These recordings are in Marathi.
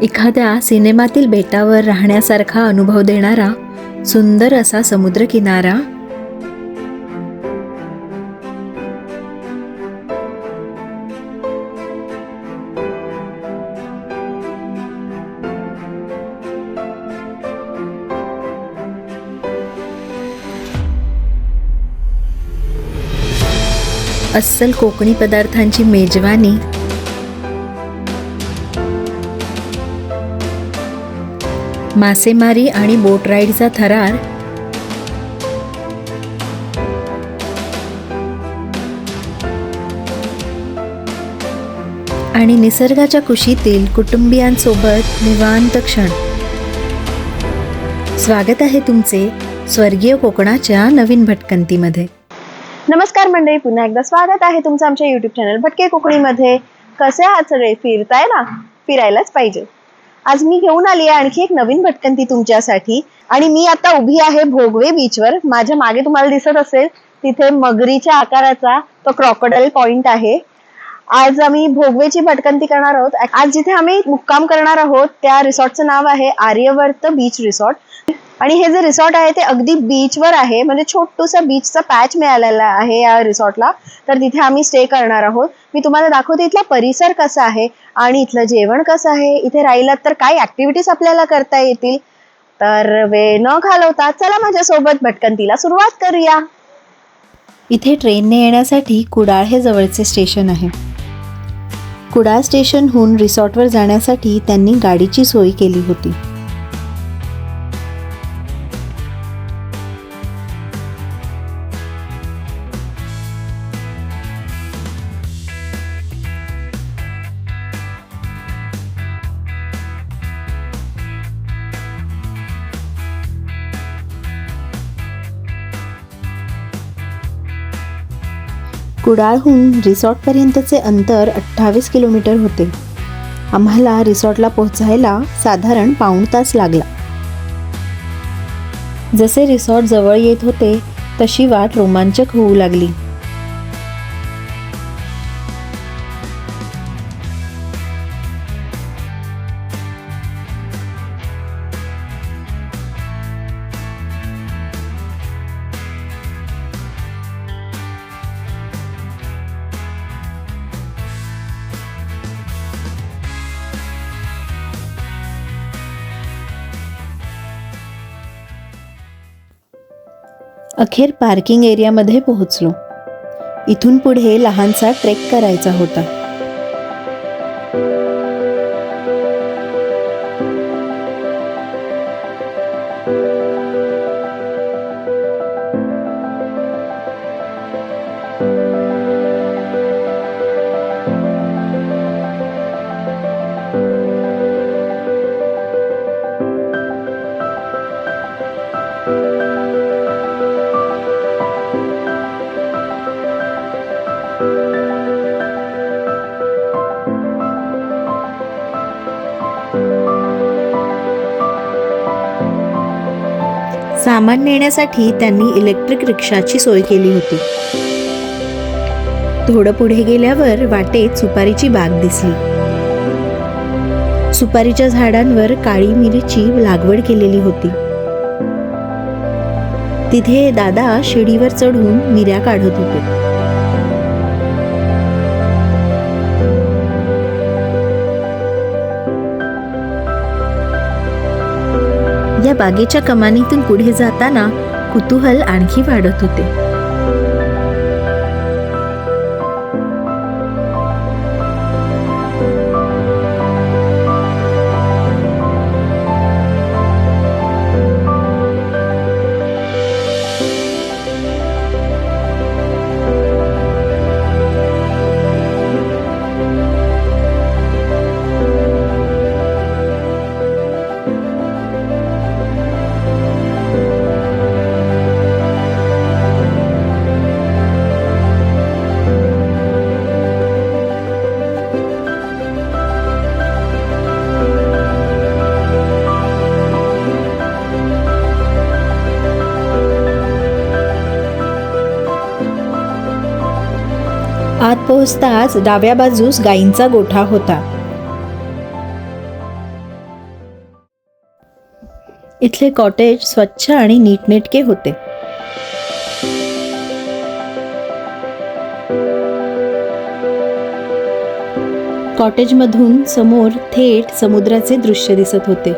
एखाद्या सिनेमातील बेटावर राहण्यासारखा अनुभव देणारा सुंदर असा समुद्रकिनारा, अस्सल कोकणी पदार्थांची मेजवानी, मासेमारी आणि बोट राईडचा थरार, आणि निसर्गाच्या कुशीतील कुटुंबियांसोबत निवांत क्षण. स्वागत आहे तुमचे स्वर्गीय कोकणाच्या नवीन भटकंतीमध्ये. नमस्कार मंडळी, पुन्हा एकदा स्वागत आहे तुमचं आमच्या YouTube चॅनल भटके कोकणीमध्ये. कसे आहात सगळे? फिरताय ना? फिरायलाच पाहिजे. आज मी घेऊन आली आहे आणखी एक नवीन भटकंती तुमच्यासाठी. आणि मी आता उभी आहे भोगवे बीचवर. माझ्या मागे तुम्हाला दिसत असेल तिथे मगरीच्या आकाराचा तो क्रोकोडाईल पॉइंट आहे. आज आम्ही भोगवेची भटकंती करणार आहोत. आज जिथे आम्ही मुक्काम करणार आहोत त्या रिसॉर्टचं नाव आहे आर्यवर्त बीच रिसॉर्ट. आणि हे जे रिसॉर्ट आहे ते अगदी बीचवर आहे, म्हणजे छोटूसा बीचचा पॅच मिळालेला आहे या रिसॉर्टला. तर तिथे आम्ही स्टे करणार आहोत. मी तुम्हाला दाखवते इथला परिसर कसा आहे आणि इथलं जेवण कसं आहे. इथे राहिलात तर काय ऍक्टिव्हिटीज आपल्याला करता येतील. तर वेळ न घालवता चला माझ्यासोबत भटकंतीला सुरुवात करूया. इथे ट्रेनने येण्यासाठी कुडाळ हे जवळचे स्टेशन आहे. कुडाळ स्टेशनहून रिसॉर्टवर जाण्यासाठी त्यांनी गाडीची सोय केली होती. कुडाळहून रिसॉर्टपर्यंतचे अंतर 28 किलोमीटर होते. आम्हाला रिसॉर्टला पोहोचायला साधारण पाऊण तास लागला. जसे रिसॉर्ट जवळ येत होते तशी वाट रोमांचक होऊ लागली. अखेर पार्किंग एरियामध्ये पोहोचलो. इथून पुढे लहानसा ट्रेक करायचा होता. सामान नेण्यासाठी त्यांनी इलेक्ट्रिक रिक्षाची सोय केली होती. थोडं पुढे गेल्यावर वाटेत सुपारीची बाग दिसली. सुपारीच्या झाडांवर काळी मिरीची लागवड केलेली होती. तिथे दादा शिडीवर चढून मिऱ्या काढत होते. या बागेच्या कमानीतून पुढे जाताना कुतूहल आणखी वाढत होते. आत पोहोचताच डाव्या बाजूस गायींचा गोठा होता. इथले कॉटेज स्वच्छ आणि नीटनेटके होते. कॉटेजमधून समोर थेट समुद्राचे दृश्य दिसत होते.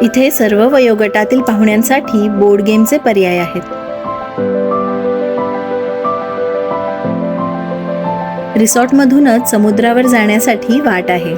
इथे सर्व वयोगटातील पाहुण्यांसाठी बोर्ड गेमचे पर्याय आहेत. रिसॉर्टमधूनच समुद्रावर जाण्यासाठी वाट आहे.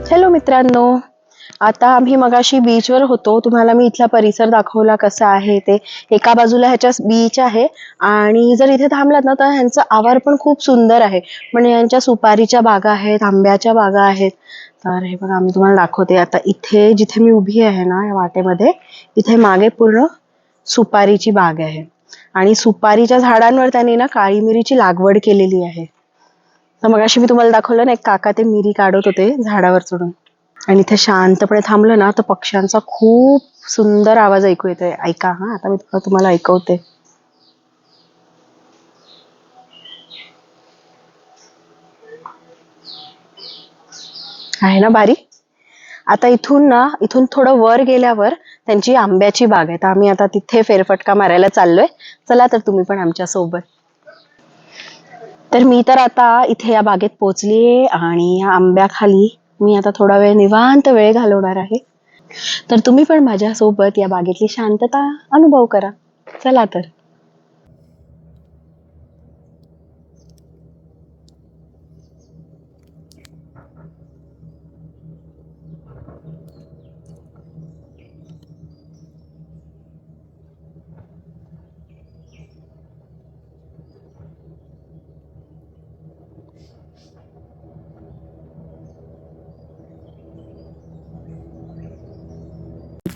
हॅलो मित्रांनो, आता आम्ही मगाशी बीचवर होतो. तुम्हाला मी इथला परिसर दाखवला कसा आहे ते. एका बाजूला ह्याच्या बीच आहे आणि जर इथे थांबलात ना तर ह्यांचं आवार पण खूप सुंदर आहे. म्हणजे यांच्या सुपारीच्या बागा आहेत, आंब्याच्या बागा आहेत. तर हे बघा मी तुम्हाला दाखवते. आता इथे जिथे मी उभी आहे ना या वाटेमध्ये, इथे मागे पूर्ण सुपारीची बाग आहे आणि सुपारीच्या झाडांवर त्यांनी ना काळी मिरीची लागवड केलेली आहे. तर मगाशी मी तुम्हाला दाखवलं ना, एक काका ते मिरी काढत होते झाडावर चढून. आणि इथे शांतपणे थांबलं ना तर पक्ष्यांचा खूप सुंदर आवाज ऐकू येतोय. ऐका हा, आता मी तुम्हाला ऐकवते. आहे ना भारी. आता इथून थोडं वर गेल्यावर त्यांची आंब्याची बाग आहे. तर आम्ही आता तिथे फेरफटका मारायला चाललोय. चला तर तुम्ही पण आमच्या सोबत. तर मी तर आता इथे या बागेत पोहोचलीये आणि या आंब्याखाली मी आता थोडा वेळ निवांत वेळ घालवणार आहे. तर तुम्ही पण माझ्या सोबत या बागेतली शांतता अनुभव करा. चला तर.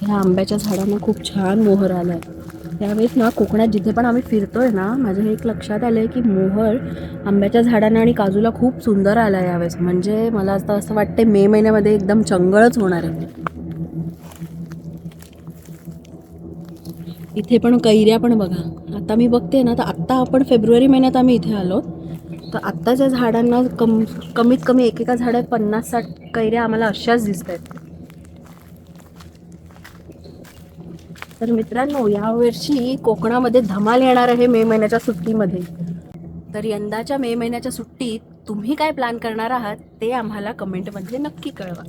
ह्या आंब्याच्या झाडांना खूप छान मोहर आलाय. त्यावेळेस ना कोकणात जिथे पण आम्ही फिरतोय ना, माझ्या हे एक लक्षात आलंय की मोहर आंब्याच्या झाडांना आणि काजूला खूप सुंदर आलाय यावेळेस. म्हणजे मला आता असं वाटतंय मे महिन्यामध्ये एकदम चंगळच होणार आहे. इथे पण कैऱ्या पण बघा. आता मी बघते ना, तर आत्ता आपण फेब्रुवारी महिन्यात आम्ही इथे आलो, तर आत्ताच्या झाडांना कमीत कमी एकेका झाडात 50-60 कैऱ्या आम्हाला अशाच दिसत आहेत. तर मित्रांनो, यावर्षी कोकणामध्ये धमाल येणार आहे मे महिन्याच्या सुट्टीमध्ये. तर यंदाच्या मे महिन्याच्या सुट्टीत तुम्ही काय प्लॅन करणार आहात ते आम्हाला कमेंटमध्ये नक्की कळवा.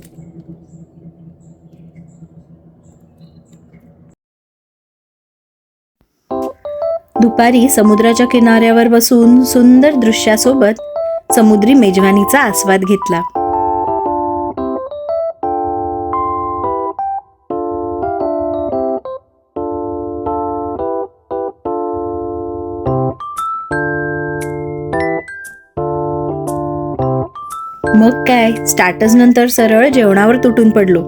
दुपारी समुद्राच्या किनाऱ्यावर बसून सुंदर दृश्यासोबत समुद्री मेजवानीचा आस्वाद घेतला. मग काय, स्टार्टर्स नंतर सरळ जेवणावर तुटून पडलो.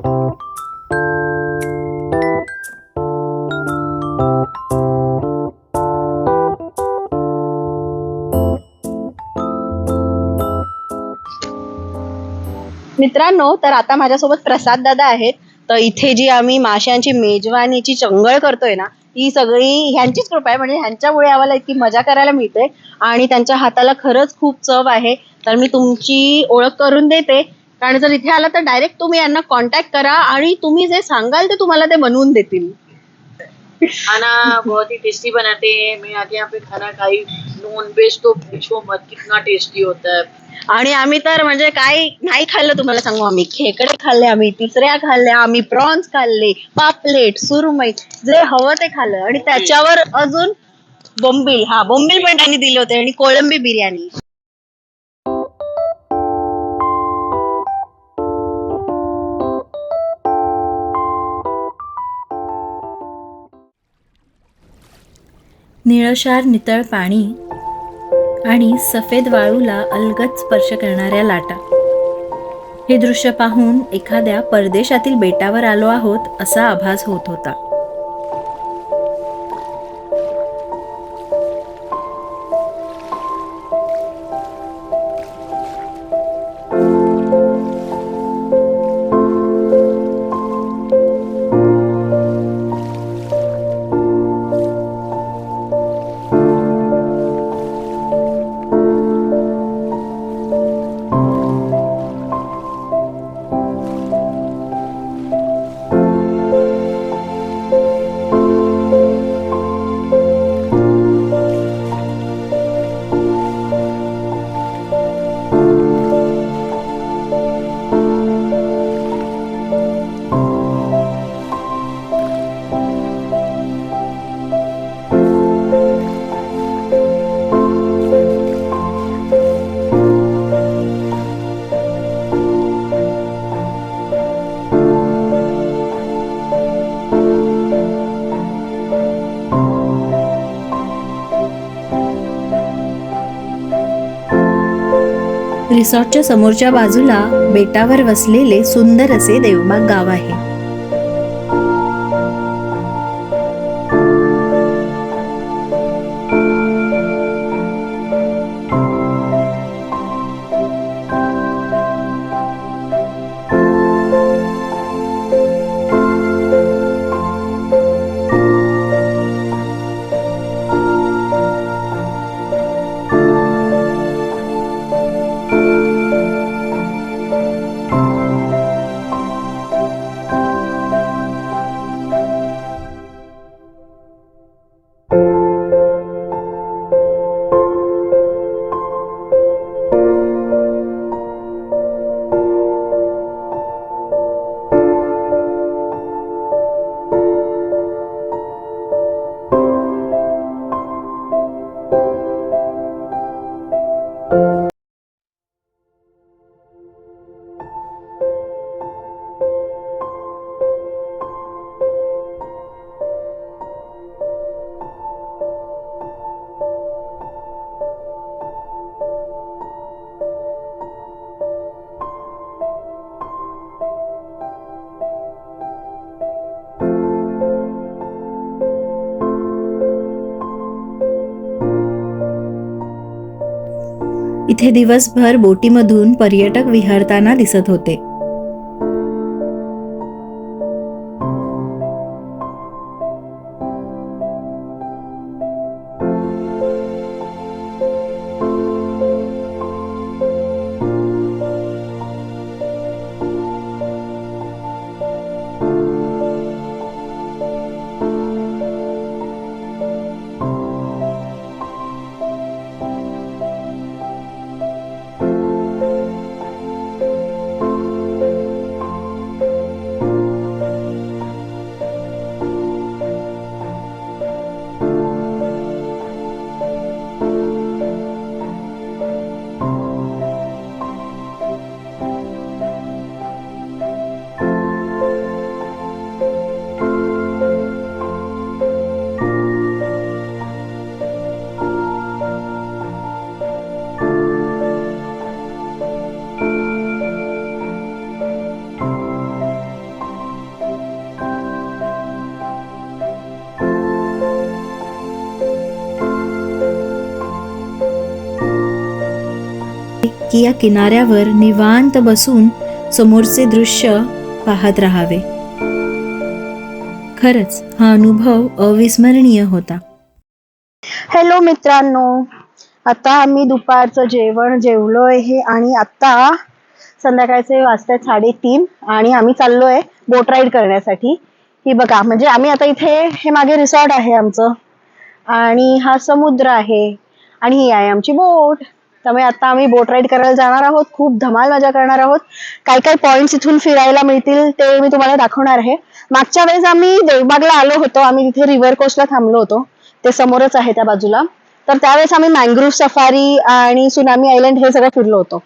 मित्रांनो, तर आता माझ्यासोबत प्रसाद दादा आहेत. तर इथे जी आम्ही माशांची मेजवानीची चंगळ करतोय ना, ही सगळी ह्यांचीच कृपा आहे. म्हणजे ह्यांच्यामुळे आम्हाला इतकी मजा करायला मिळते आणि त्यांच्या हाताला खरंच खूप चव आहे. तर मी तुमची ओळख करून देते, कारण जर इथे आला तर डायरेक्ट तुम्ही यांना कॉन्टॅक्ट करा आणि तुम्ही जे सांगाल ते तुम्हाला ते बनवून देतील. खाना बहुत ही टेस्टी बनाते हैं. मैं आके यहाँ पे खाना खाई, नॉन वेज तो पूछो मत, कितना टेस्टी होता है. आणि आम्ही तर म्हणजे काय नाही खाल्लं तुम्हाला सांगू. आम्ही खेकडे खाल्ले, आम्ही तिसऱ्या खाल्ल्या, आम्ही प्रॉन्स खाल्ले, पापलेट, सुरमई, जे हवं ते खाल्लं. आणि त्याच्यावर अजून बोंबील, बोंबील पण त्यांनी दिले होते आणि कोळंबी बिर्याणी. निळशार नितळ पाणी आणि सफेद वाळूला अलगद स्पर्श करणाऱ्या लाटा. हे दृश्य पाहून एखाद्या परदेशातील बेटावर आलो आहोत असा आभास होत होता. रिसॉर्टच्या समोरच्या बाजूला बेटावर वसलेले सुंदर असे देवबाग गाव आहे. इथे दिवसभर बोटीमधून पर्यटक विहरताना दिसत होते. की या किनाऱ्यावर निवांत बसून समोरचे दृश्य पाहत राहावे. खरंच हा अनुभव अविस्मरणीय होता. हॅलो मित्रांनो, आता आम्ही दुपारचं जेवण जेवलोय हे आणि आता संध्याकाळचे वाजतात 3:30 आणि आम्ही चाललोय बोट राईड करण्यासाठी. ही बघा, म्हणजे आम्ही आता इथे, हे मागे रिसॉर्ट आहे आमचं आणि हा समुद्र आहे आणि ही आहे आमची बोट. त्यामुळे आता आम्ही बोट राईड करायला जाणार आहोत. खूप धमाल मजा करणार आहोत. काय काय पॉइंट्स इथून फिरायला मिळतील ते मी तुम्हाला दाखवणार आहे. मागच्या वेळेस आम्ही देवबागला आलो होतो, आम्ही तिथे रिव्हर कोस्टला थांबलो होतो, ते समोरच आहे त्या बाजूला. तर त्यावेळेस आम्ही मँग्रोव्ह सफारी आणि सुनामी आयलंड हे सगळं फिरलो होतो.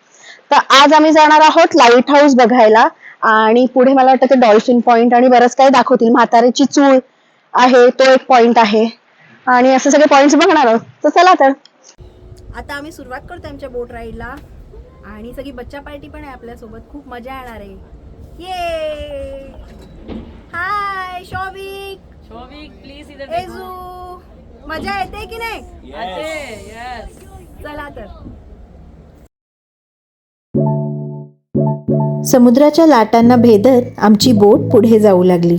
तर आज आम्ही जाणार आहोत लाईट हाऊस बघायला आणि पुढे मला वाटतं ते डॉल्फिन पॉइंट आणि बरंच काही दाखवतील. म्हातारीची चूळ आहे तो एक पॉइंट आहे आणि असं सगळे पॉइंट्स बघणार आहोत. तर चला तर. आता आम्ही सुरुवात करतो आमच्या बोट राईडला आणि सगळी बच्चा पार्टी पण आहे आपल्यासोबत. खूप मजा येणार आहे. ये हाय शौविक, प्लीज इधर एजू, मजा येते की नाही? यस. चला तर. समुद्राच्या लाटांना भेदत आमची बोट पुढे जाऊ लागली.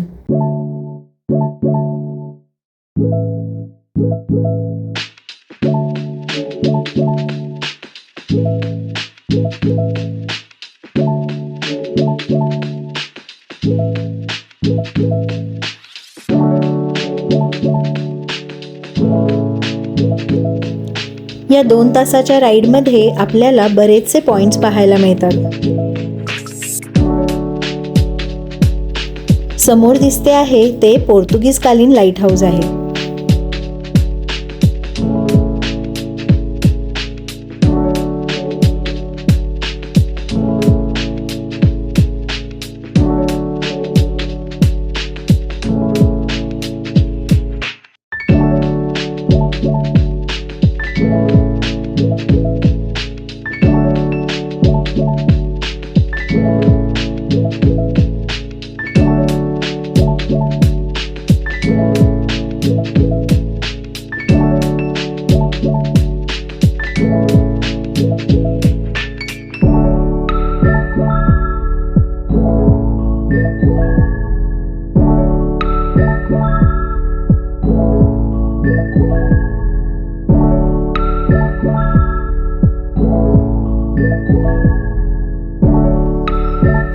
या 2 तासाच्या राईडमध्ये आपल्याला बरेचसे पॉइंट्स पाहायला मिळतात. समोर दिसते आहे ते पोर्तुगीजकालीन लाईट हाऊस आहे.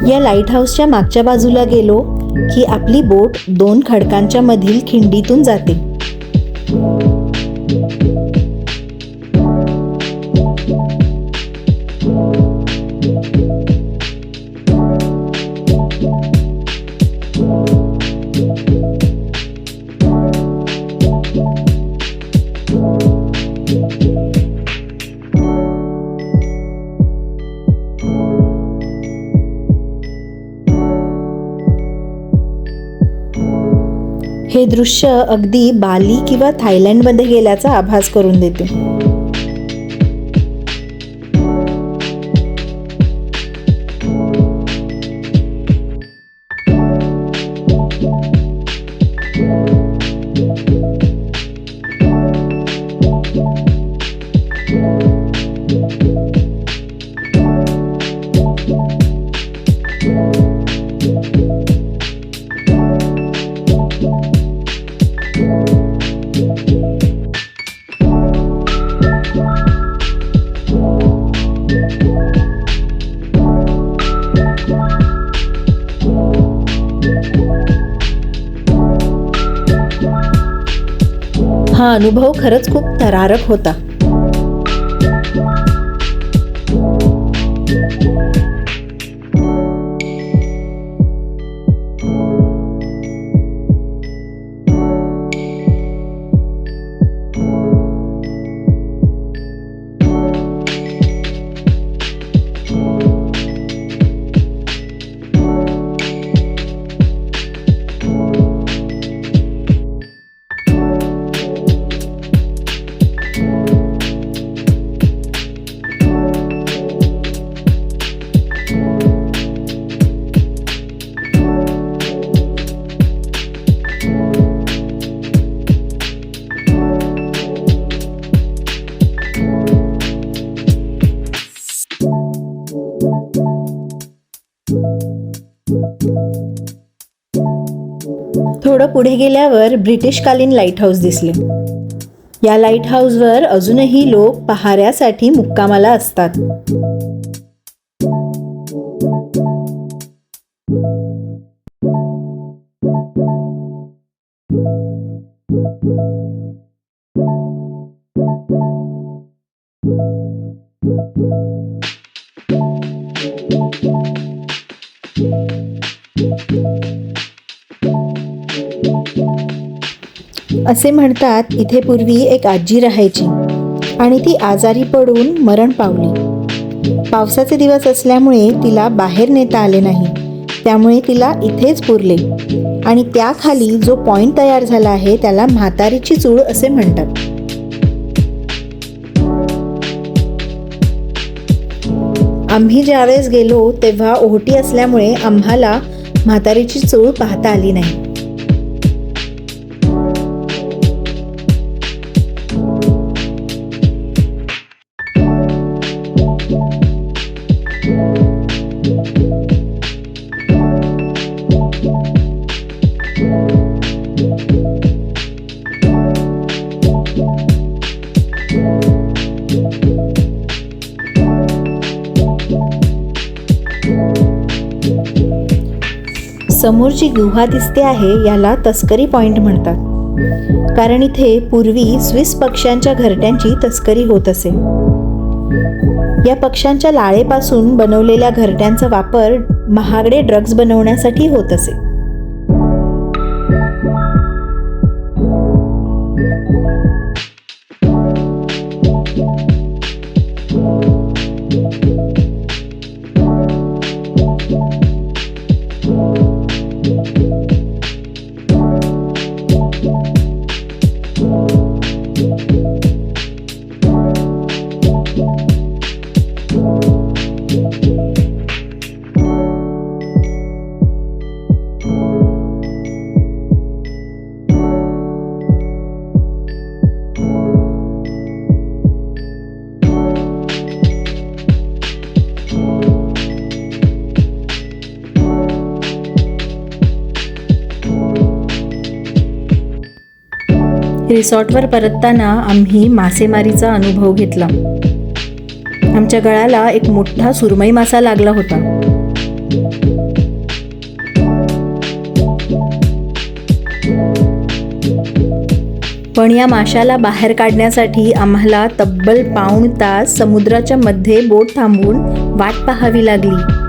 या लाईट हाऊसच्या मागच्या बाजूला गेलो की आपली बोट 2 खडकांच्या मधील खिंडीतून जाते. हे दृश्य अगदी बाली किंवा थायलंडमध्ये गेल्याचा आभास करून देते. हा अनुभव खरंच खूप थरारक होता. थोडं पुढे गेल्यावर ब्रिटिशकालीन लाईट हाऊस दिसले. या लाईट हाऊसवर अजूनही लोक पहाऱ्यासाठी मुक्कामाला असतात. असे म्हणतात इथे पूर्वी एक आजी राहायची आणि ती आजारी पडून मरण पावली. पावसाचे दिवस असल्यामुळे तिला बाहेर नेता आले नाही. त्यामुळे तिला इथेच पुरले आणि त्याखाली जो पॉइंट तयार झाला आहे त्याला म्हातारीची चूळ असे म्हणतात. आम्ही ज्यावेळेस गेलो तेव्हा ओहोटी असल्यामुळे आम्हाला म्हातारीची चूळ पाहता आली नाही. समोर जी गुहा दिसते आहे याला तस्करी पॉइंट म्हणतात, कारण इथे पूर्वी स्विस पक्ष्यांच्या घरट्यांची तस्करी होत असे. या पक्ष्यांच्या लाळेपासून बनवलेल्या घरट्यांचा वापर महागडे ड्रग्ज बनवण्यासाठी होत असे. रिसॉर्टवर परतताना आम्ही मासेमारीचा अनुभव घेतला. आमच्या गळाला एक मोठा सुरमई मासा लागला होता. पण या माशाला बाहेर काढण्यासाठी आम्हाला तब्बल पाऊण तास समुद्राच्या मध्ये बोट थांबवून वाट पाहावी लागली.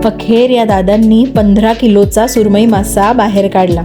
अखेर या दादांनी 15 किलोचा सुरमई मासा बाहेर काढला.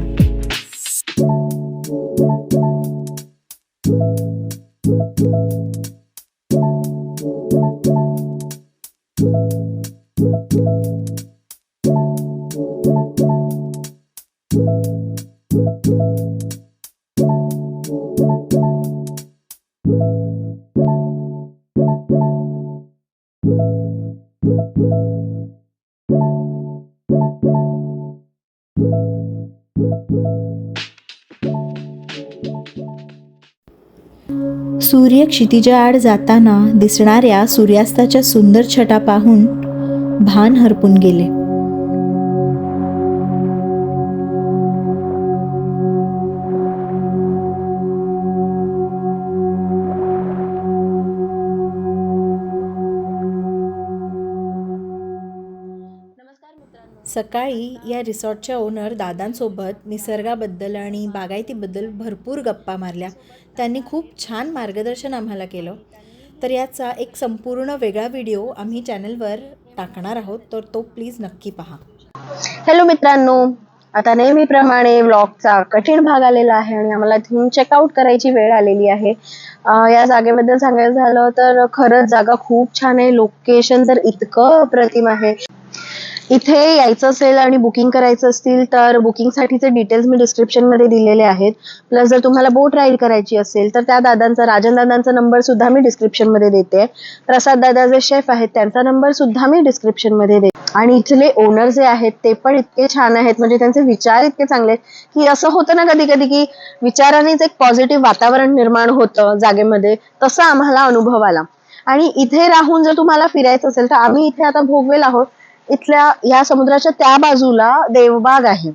सूर्य क्षितिजाआड जाताना दिसणाऱ्या सूर्यास्ताच्या सुंदर छटा पाहून भान हरपून गेले. सकाळी या रिसॉर्टच्या ओनर दादांसोबत निसर्गाबद्दल आणि बागायतीबद्दल भरपूर गप्पा मारल्या. त्यांनी खूप छान मार्गदर्शन आम्हाला केलं. तर याचा एक संपूर्ण वेगळा व्हिडिओ आम्ही चॅनलवर टाकणार आहोत, तर तो प्लीज नक्की पहा. हॅलो मित्रांनो, आता नेहमीप्रमाणे व्लॉगचा कठीण भाग आलेला आहे आणि आम्हाला इथून चेकआउट करायची वेळ आलेली आहे. या जागेबद्दल सांगायचं झालं तर खरंच जागा खूप छान आहे. लोकेशन तर इतकं अप्रतिम आहे. इथे यायचं असेल आणि बुकिंग करायचं असतील तर बुकिंगसाठीचे डिटेल्स मी डिस्क्रिप्शनमध्ये दिलेले आहेत. प्लस जर तुम्हाला बोट राईड करायची असेल तर त्या दादांचा, राजन दादांचा नंबर सुद्धा मी डिस्क्रिप्शनमध्ये देते. प्रसाद दादा जे शेफ आहेत त्यांचा नंबर सुद्धा मी डिस्क्रिप्शनमध्ये देते. आणि इथले ओनर जे आहेत ते पण इतके छान आहेत, म्हणजे त्यांचे विचार इतके चांगले आहेत की असं होतं ना कधी कधी की विचारानेच एक पॉझिटिव्ह वातावरण निर्माण होतं जागेमध्ये, तसा आम्हाला अनुभव आला. आणि इथे राहून जर तुम्हाला फिरायचं असेल तर आम्ही इथे आता भोगवेल आहोत. इथल्या या समुद्राच्या त्या बाजूला देवबाग आहे.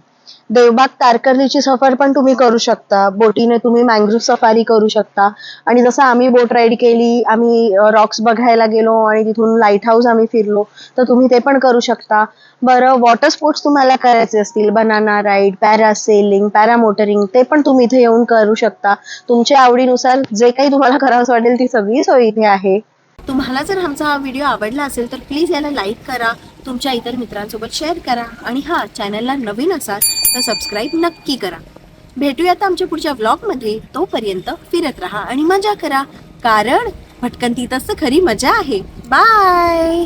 देवबाग तारकर्लीची सफर पण तुम्ही करू शकता. बोटीने तुम्ही मँग्रोव्ह सफारी करू शकता. आणि जसं आम्ही बोट राईड केली, आम्ही रॉक्स बघायला गेलो आणि तिथून लाईट हाऊस आम्ही फिरलो, तर तुम्ही ते पण करू शकता. बरं, वॉटर स्पोर्ट्स तुम्हाला करायचे असतील, बनाना राईड, पॅरासेलिंग, पॅरामोटरिंग, ते पण तुम्ही इथे येऊन करू शकता. तुमच्या आवडीनुसार जे काही तुम्हाला करावंसं वाटेल ती सगळी सोय इथे आहे. तुम्हाला जर आमचा हा व्हिडिओ आवडला असेल तर प्लीज याला लाईक करा, तुमच्या इतर मित्रांसोबत शेअर करा आणि हा चॅनलला नवीन असाल तर सबस्क्राईब नक्की करा. भेटूयात आमच्या पुढच्या व्लॉगमध्ये. तोपर्यंत फिरत राहा आणि मजा करा, कारण भटकंतीतच तर खरी मजा आहे. बाय.